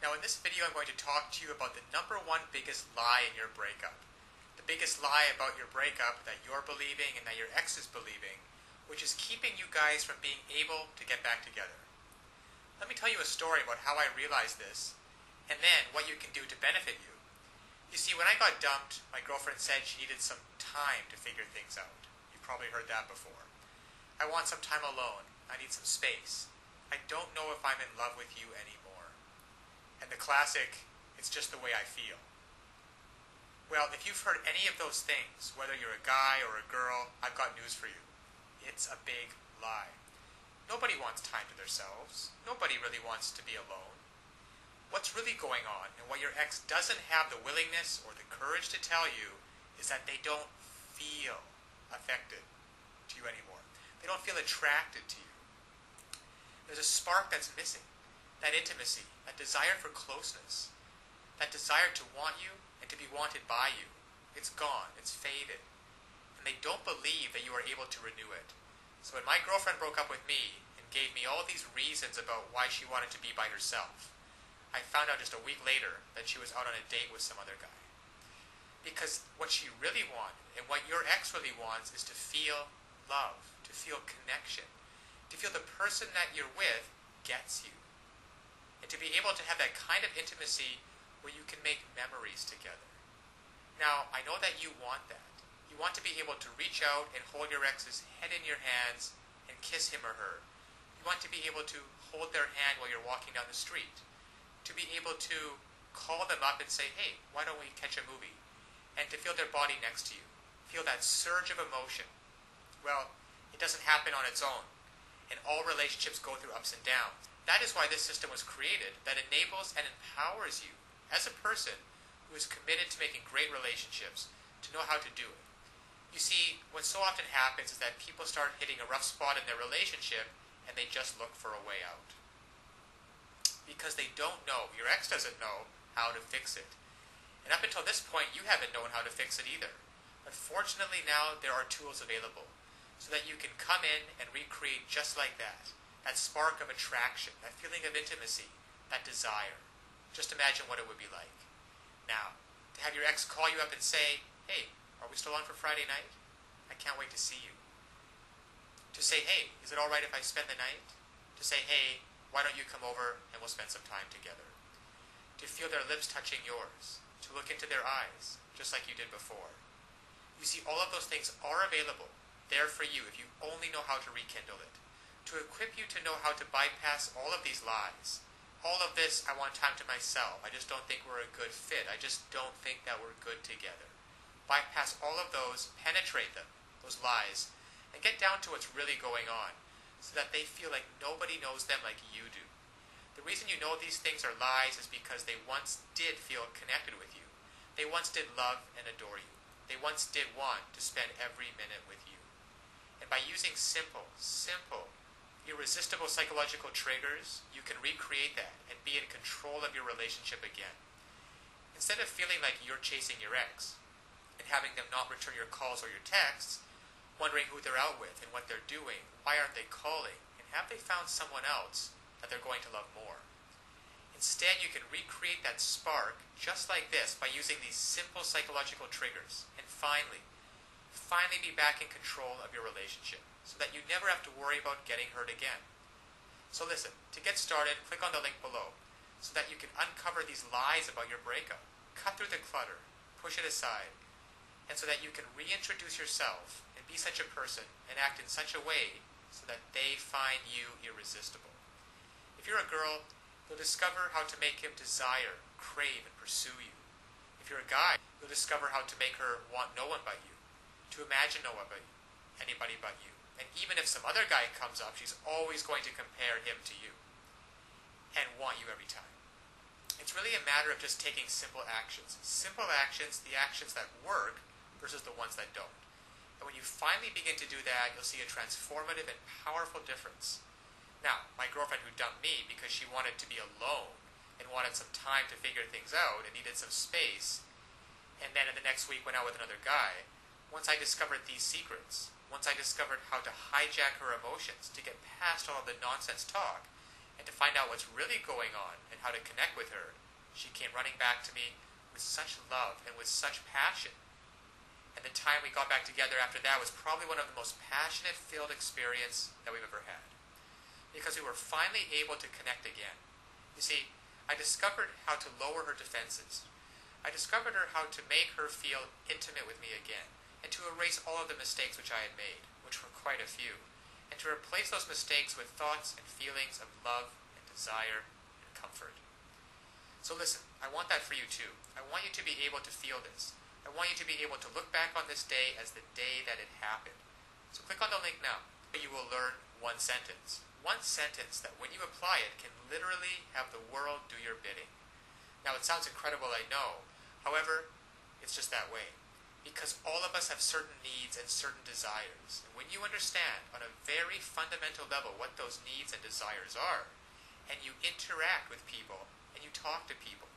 Now in this video I'm going to talk to you about the number one biggest lie in your breakup. The biggest lie about your breakup that you're believing and that your ex is believing, which is keeping you guys from being able to get back together. Let me tell you a story about how I realized this, and then what you can do to benefit you. You see, when I got dumped, my girlfriend said she needed some time to figure things out. You've probably heard that before. I want some time alone. I need some space. I don't know if I'm in love with you anymore. And the classic, it's just the way I feel. Well, if you've heard any of those things, whether you're a guy or a girl, I've got news for you. It's a big lie. Nobody wants time to themselves. Nobody really wants to be alone. What's really going on, and what your ex doesn't have the willingness or the courage to tell you, is that they don't feel affected to you anymore. They don't feel attracted to you. There's a spark that's missing. That intimacy, that desire for closeness, that desire to want you and to be wanted by you. It's gone. It's faded. And they don't believe that you are able to renew it. So when my girlfriend broke up with me and gave me all these reasons about why she wanted to be by herself, I found out just a week later that she was out on a date with some other guy. Because what she really wanted, and what your ex really wants, is to feel love, to feel connection, to feel the person that you're with gets you, and to be able to have that kind of intimacy where you can make memories together. Now, I know that you want that. You want to be able to reach out and hold your ex's head in your hands and kiss him or her. You want to be able to hold their hand while you're walking down the street. To be able to call them up and say, hey, why don't we catch a movie? And to feel their body next to you. Feel that surge of emotion. Well, it doesn't happen on its own. And all relationships go through ups and downs. That is why this system was created, that enables and empowers you as a person who is committed to making great relationships to know how to do it. You see, what so often happens is that people start hitting a rough spot in their relationship and they just look for a way out. Because they don't know, your ex doesn't know how to fix it. And up until this point, you haven't known how to fix it either. But fortunately now, there are tools available so that you can come in and recreate just like that. That spark of attraction, that feeling of intimacy, that desire. Just imagine what it would be like. Now, to have your ex call you up and say, hey, are we still on for Friday night? I can't wait to see you. To say, hey, is it alright if I spend the night? To say, hey, why don't you come over and we'll spend some time together? To feel their lips touching yours. To look into their eyes, just like you did before. You see, all of those things are available, there for you if you only know how to rekindle it. To equip you to know how to bypass all of these lies. All of this, I want time to myself. I just don't think we're a good fit. I just don't think that we're good together. Bypass all of those, penetrate them, those lies, and get down to what's really going on, so that they feel like nobody knows them like you do. The reason you know these things are lies is because they once did feel connected with you. They once did love and adore you. They once did want to spend every minute with you. And by using simple, irresistible psychological triggers, you can recreate that and be in control of your relationship again. Instead of feeling like you're chasing your ex and having them not return your calls or your texts, wondering who they're out with and what they're doing, why aren't they calling, and have they found someone else that they're going to love more? Instead, you can recreate that spark just like this by using these simple psychological triggers and finally be back in control of your relationship so that you never have to worry about getting hurt again. So listen, to get started, click on the link below so that you can uncover these lies about your breakup, cut through the clutter, push it aside, and so that you can reintroduce yourself and be such a person and act in such a way so that they find you irresistible. If you're a girl, you'll discover how to make him desire, crave, and pursue you. If you're a guy, you'll discover how to make her want no one but you, to imagine no one but you, anybody but you. And even if some other guy comes up, she's always going to compare him to you and want you every time. It's really a matter of just taking simple actions. Simple actions, the actions that work versus the ones that don't. And when you finally begin to do that, you'll see a transformative and powerful difference. Now, my girlfriend who dumped me because she wanted to be alone and wanted some time to figure things out and needed some space, and then in the next week went out with another guy, once I discovered these secrets, once I discovered how to hijack her emotions to get past all of the nonsense talk, And to find out what's really going on and how to connect with her, she came running back to me with such love and with such passion. And the time we got back together after that was probably one of the most passionate-filled experience that we've ever had. Because we were finally able to connect again. You see, I discovered how to lower her defenses. I discovered how to make her feel intimate with me again, and to erase all of the mistakes which I had made, which were quite a few, and to replace those mistakes with thoughts and feelings of love and desire and comfort. So listen, I want that for you too. I want you to be able to feel this. I want you to be able to look back on this day as the day that it happened. So click on the link now. You will learn one sentence. One sentence that when you apply it can literally have the world do your bidding. Now it sounds incredible, I know. However, it's just that way. Because all of us have certain needs and certain desires. And when you understand on a very fundamental level what those needs and desires are, and you interact with people, and you talk to people,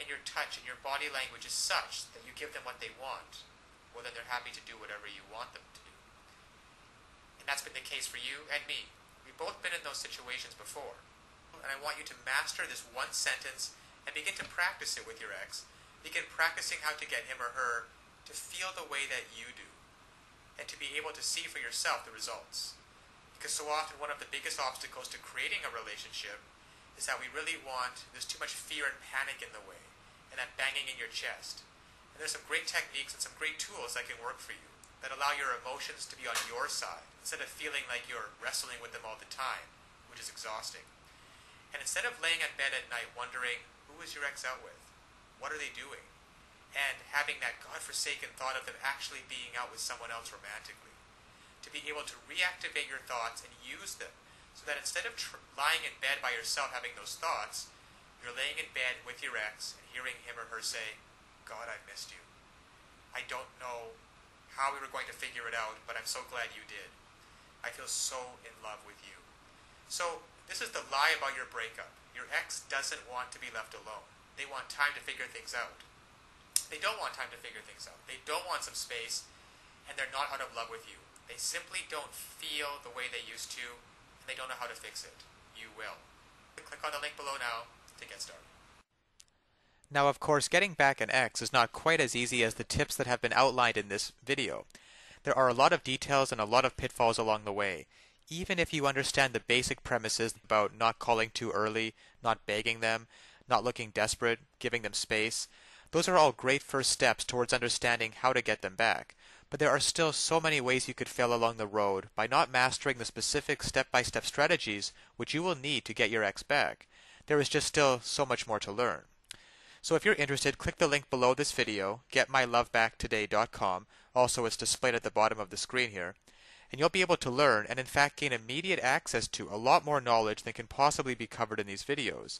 and your touch and your body language is such that you give them what they want, well then they're happy to do whatever you want them to do. And that's been the case for you and me. We've both been in those situations before. And I want you to master this one sentence and begin to practice it with your ex. Begin practicing how to get him or her to feel the way that you do, and to be able to see for yourself the results. Because so often one of the biggest obstacles to creating a relationship is that we really want, there's too much fear and panic in the way, and that banging in your chest. And there's some great techniques and some great tools that can work for you, that allow your emotions to be on your side, instead of feeling like you're wrestling with them all the time, which is exhausting. And instead of laying in bed at night wondering, who is your ex out with? What are they doing? And having that godforsaken thought of them actually being out with someone else romantically. To be able to reactivate your thoughts and use them, so that instead of lying in bed by yourself having those thoughts, you're laying in bed with your ex and hearing him or her say, God, I missed you. I don't know how we were going to figure it out, but I'm so glad you did. I feel so in love with you. So this is the lie about your breakup. Your ex doesn't want to be left alone. They want time to figure things out. They don't want time to figure things out. They don't want some space, and they're not out of love with you. They simply don't feel the way they used to, and they don't know how to fix it. You will. Click on the link below now to get started. Now, of course, getting back an ex is not quite as easy as the tips that have been outlined in this video. There are a lot of details and a lot of pitfalls along the way. Even if you understand the basic premises about not calling too early, not begging them, not looking desperate, giving them space, those are all great first steps towards understanding how to get them back. But there are still so many ways you could fail along the road by not mastering the specific step-by-step strategies which you will need to get your ex back. There is just still so much more to learn. So if you're interested, click the link below this video, getmylovebacktoday.com. Also, it's displayed at the bottom of the screen here. And you'll be able to learn and in fact gain immediate access to a lot more knowledge than can possibly be covered in these videos.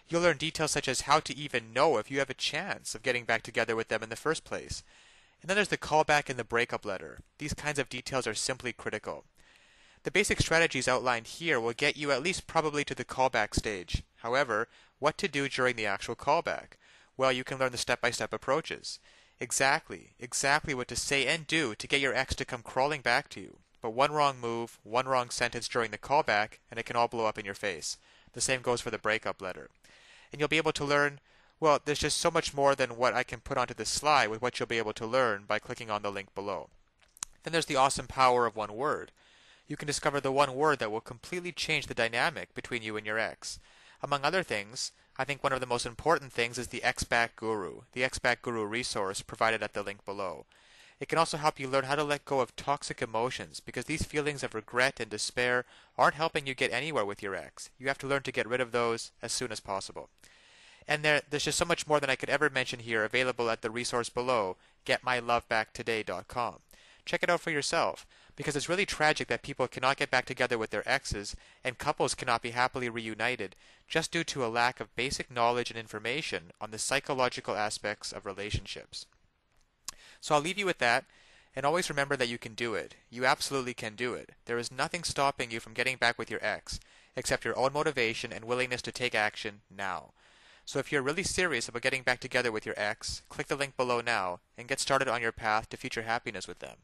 You'll learn details such as how to even know if you have a chance of getting back together with them in the first place. And then there's the callback and the breakup letter. These kinds of details are simply critical. The basic strategies outlined here will get you at least probably to the callback stage. However, what to do during the actual callback? Well, you can learn the step-by-step approaches. Exactly what to say and do to get your ex to come crawling back to you. But one wrong move, one wrong sentence during the callback, and it can all blow up in your face. The same goes for the breakup letter. And you'll be able to learn, well, there's just so much more than what I can put onto this slide with what you'll be able to learn by clicking on the link below. Then there's the awesome power of one word. You can discover the one word that will completely change the dynamic between you and your ex. Among other things, I think one of the most important things is the Ex-Back Guru, the Ex-Back Guru resource provided at the link below. It can also help you learn how to let go of toxic emotions, because these feelings of regret and despair aren't helping you get anywhere with your ex. You have to learn to get rid of those as soon as possible. And there's just so much more than I could ever mention here available at the resource below, getmylovebacktoday.com. Check it out for yourself, because it's really tragic that people cannot get back together with their exes, and couples cannot be happily reunited just due to a lack of basic knowledge and information on the psychological aspects of relationships. So I'll leave you with that, and always remember that you can do it. You absolutely can do it. There is nothing stopping you from getting back with your ex, except your own motivation and willingness to take action now. So if you're really serious about getting back together with your ex, click the link below now and get started on your path to future happiness with them.